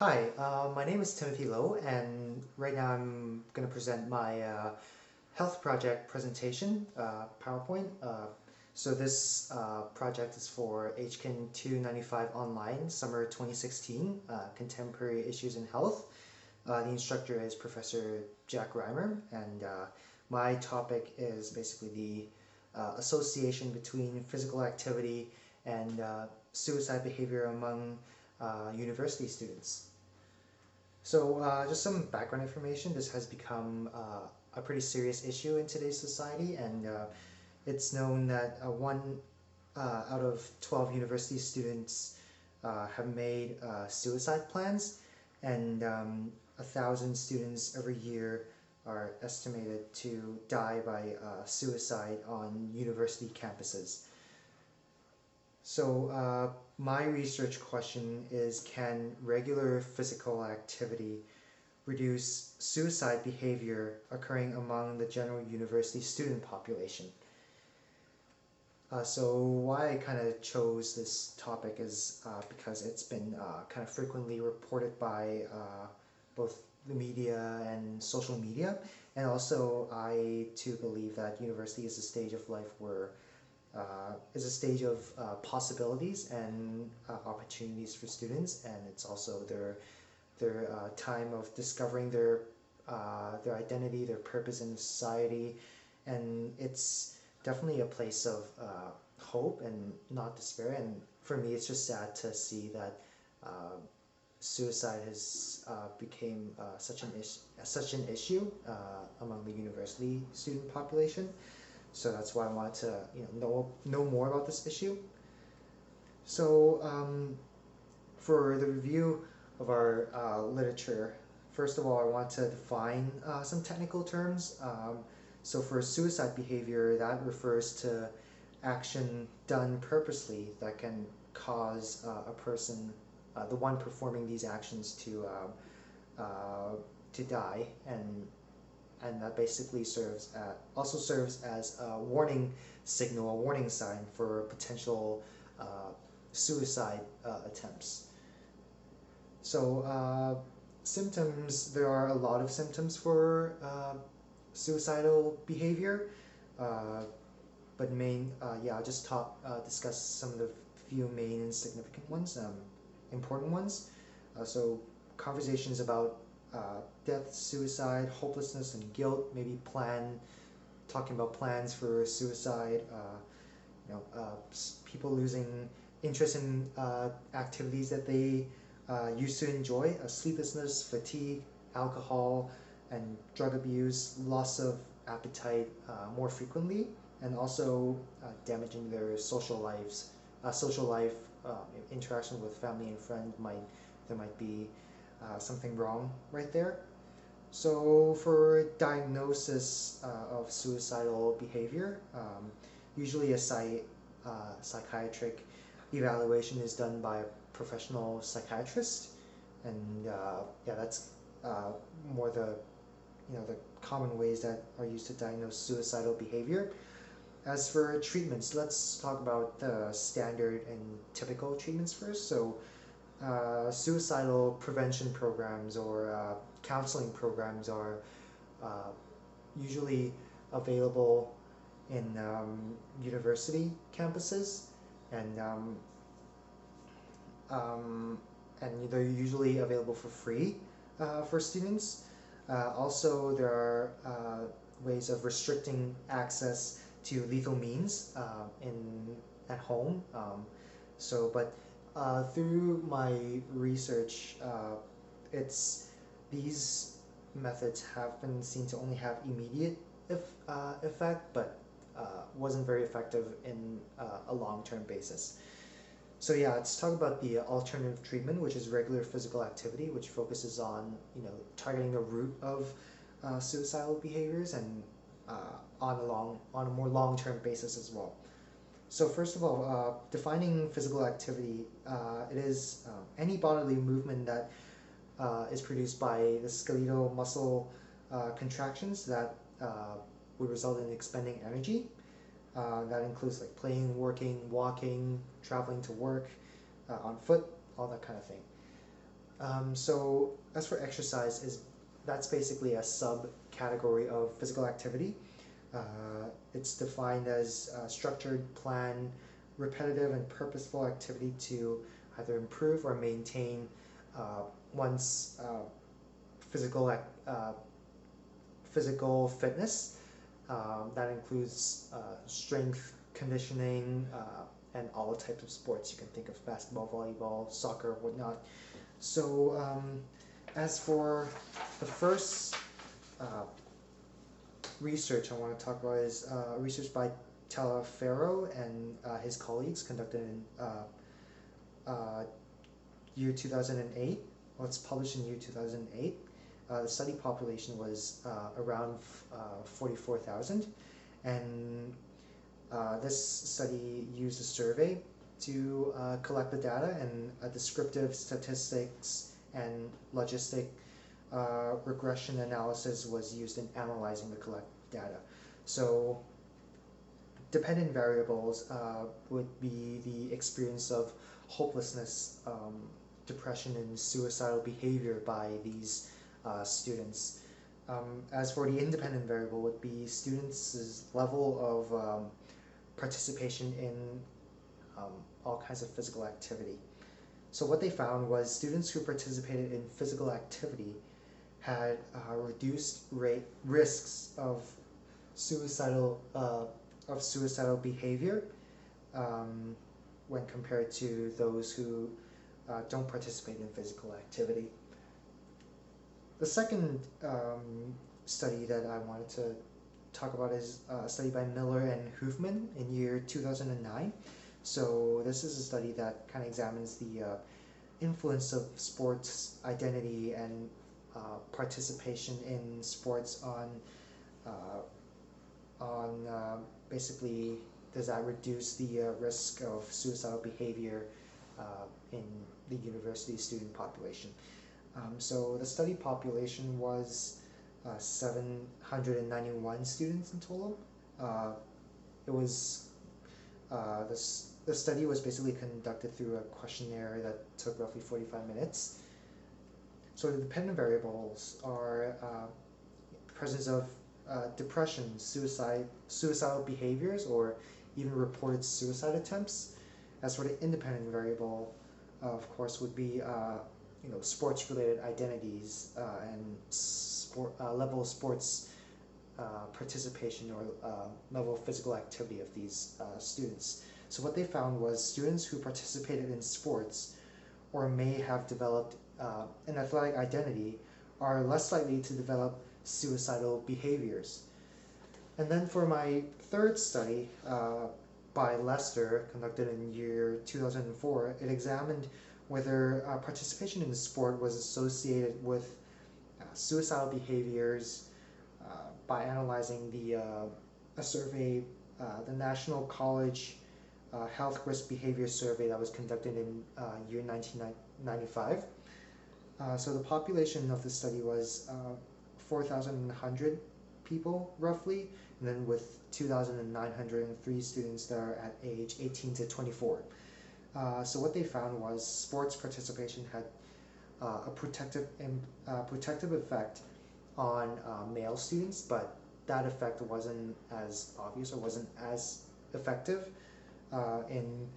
Hi, my name is Timothy Lowe, and right now I'm going to present my health project presentation, PowerPoint. So this project is for HKIN 295 Online, Summer 2016, Contemporary Issues in Health. The instructor is Professor Jack Reimer, and my topic is basically the association between physical activity and suicide behavior among university students. So, just some background information. This has become a pretty serious issue in today's society, and it's known that one out of 12 university students have made suicide plans, and 1,000 students every year are estimated to die by suicide on university campuses. So, my research question is, can regular physical activity reduce suicide behavior occurring among the general university student population? So why I kind of chose this topic is because it's been kind of frequently reported by both the media and social media, and also I too believe that university is a stage of life where is a stage of possibilities and opportunities for students, and it's also their time of discovering their identity, their purpose in society, and it's definitely a place of hope and not despair. And for me, it's just sad to see that suicide has became such an issue among the university student population. So that's why I wanted to know more about this issue. So for the review of our literature, first of all, I want to define some technical terms. So for suicide behavior, that refers to action done purposely that can cause a person, the one performing these actions, to die, and that basically also serves as a warning signal, a warning sign for potential suicide attempts. So symptoms, there are a lot of symptoms for suicidal behavior, uh, but yeah, I'll just discuss some of the few main and significant ones, important ones. So conversations about death, suicide, hopelessness, and guilt, maybe talking about plans for suicide, people losing interest in activities that they used to enjoy, sleeplessness, fatigue, alcohol, and drug abuse, loss of appetite more frequently, and also damaging their social life, interaction with family and friends. There might be something wrong right there. So for diagnosis of suicidal behavior, usually psychiatric evaluation is done by a professional psychiatrist, and yeah, that's more the common ways that are used to diagnose suicidal behavior. As for treatments, let's talk about the standard and typical treatments first. So suicidal prevention programs or counseling programs are uh, usually available in university campuses, and um, and they're usually available for free for students. Also, there are ways of restricting access to lethal means in at home. But through my research, it's these methods have been seen to only have immediate effect, but wasn't very effective in a long-term basis. So yeah, let's talk about the alternative treatment, which is regular physical activity, which focuses on targeting the root of suicidal behaviors, and on a more long-term basis as well. So first of all, defining physical activity, it is any bodily movement that is produced by the skeletal muscle contractions that would result in expending energy. That includes like playing, working, walking, traveling to work, on foot, all that kind of thing. So as for exercise, that's basically a subcategory of physical activity. It's defined as structured, planned, repetitive, and purposeful activity to either improve or maintain one's physical fitness. That includes strength, conditioning, and all types of sports. You can think of basketball, volleyball, soccer, whatnot. So as for the first uh, research I want to talk about is research by Talaferro and his colleagues conducted in uh, year 2008. Well, it's published in year 2008. The study population was around 44,000, and this study used a survey to collect the data, and a descriptive statistics and logistic regression analysis was used in analyzing the collected data. So dependent variables would be the experience of hopelessness, depression, and suicidal behavior by these students. As for the independent variable would be students' level of participation in all kinds of physical activity. So what they found was students who participated in physical activity had reduced risks of suicidal behavior when compared to those who don't participate in physical activity. The second study that I wanted to talk about is a study by Miller and Hoofman in year 2009. So this is a study that kind of examines the influence of sports identity and participation in sports on basically, does that reduce the risk of suicidal behavior in the university student population. So the study population was 791 students in total. It was the study was basically conducted through a questionnaire that took roughly 45 minutes. So the dependent variables are presence of depression, suicidal behaviors, or even reported suicide attempts. As for the independent variable, of course, would be sports-related identities and level of sports participation or level of physical activity of these students. So what they found was students who participated in sports or may have developed an athletic identity are less likely to develop suicidal behaviors. And then for my third study by Lester, conducted in year 2004, it examined whether participation in the sport was associated with suicidal behaviors by analyzing a survey, the National College Health Risk Behavior Survey that was conducted in year 1995. So the population of the study was 4,100 people roughly, and then with 2,903 students that are at age 18 to 24. So what they found was sports participation had a protective effect on male students, but that effect wasn't as obvious or wasn't as effective in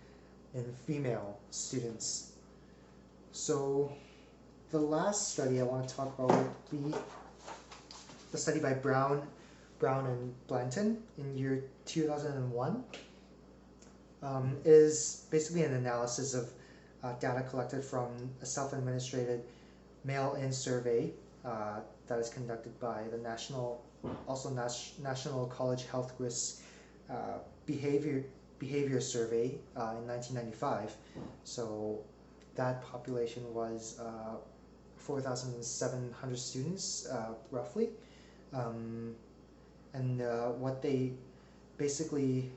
female students. So the last study I want to talk about would be the study by Brown and Blanton in year 2001. Is basically an analysis of data collected from a self-administrated mail-in survey that is conducted by the National College Health Risk Behavior Survey in 1995. So that population was 4,700 students roughly, and what they basically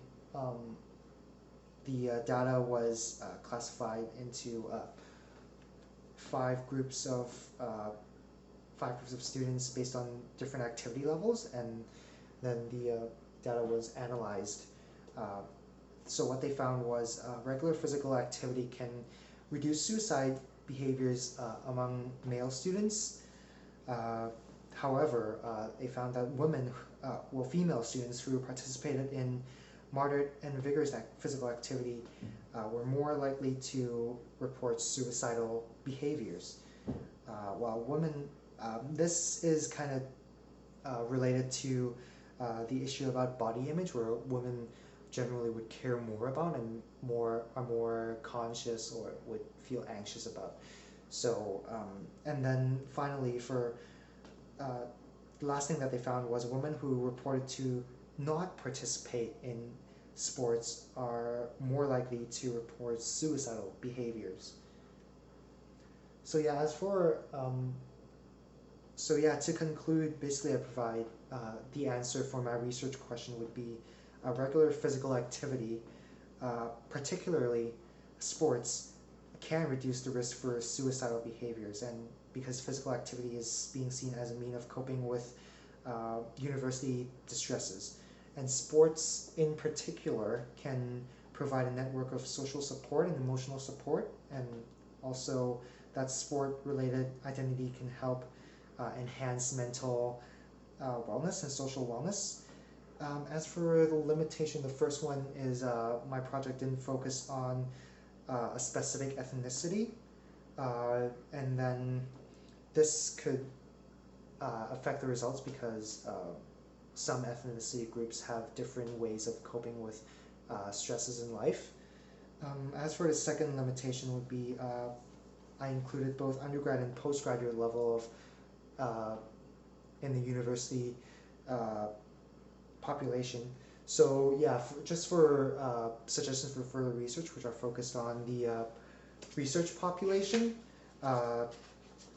the data was classified into five groups of students based on different activity levels, and then the data was analyzed. So what they found was regular physical activity can reduce suicide behaviors among male students. Uh, However, they found that female students who participated in moderate and vigorous physical activity were more likely to report suicidal behaviors. While women, this is kind of related to the issue about body image, where women generally would care more about and are more conscious or would feel anxious about. So, and then finally, the last thing that they found was women who reported to not participate in sports are more likely to report suicidal behaviors. So yeah, to conclude, basically I provide the answer for my research question would be regular physical activity, particularly sports, can reduce the risk for suicidal behaviors, and because physical activity is being seen as a means of coping with university distresses. And sports in particular can provide a network of social support and emotional support, and also that sport-related identity can help enhance mental wellness and social wellness. As for the limitation, the first one is my project didn't focus on a specific ethnicity, and then this could affect the results because some ethnicity groups have different ways of coping with stresses in life. As for the second limitation would be I included both undergrad and postgraduate level of in the university population. So yeah, just for suggestions for further research, which are focused on the research population,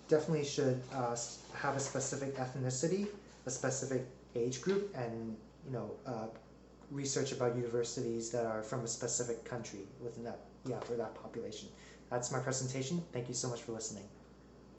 definitely should have a specific ethnicity, a specific age group, and research about universities that are from a specific country within that, for that population. That's my presentation. Thank you so much for listening.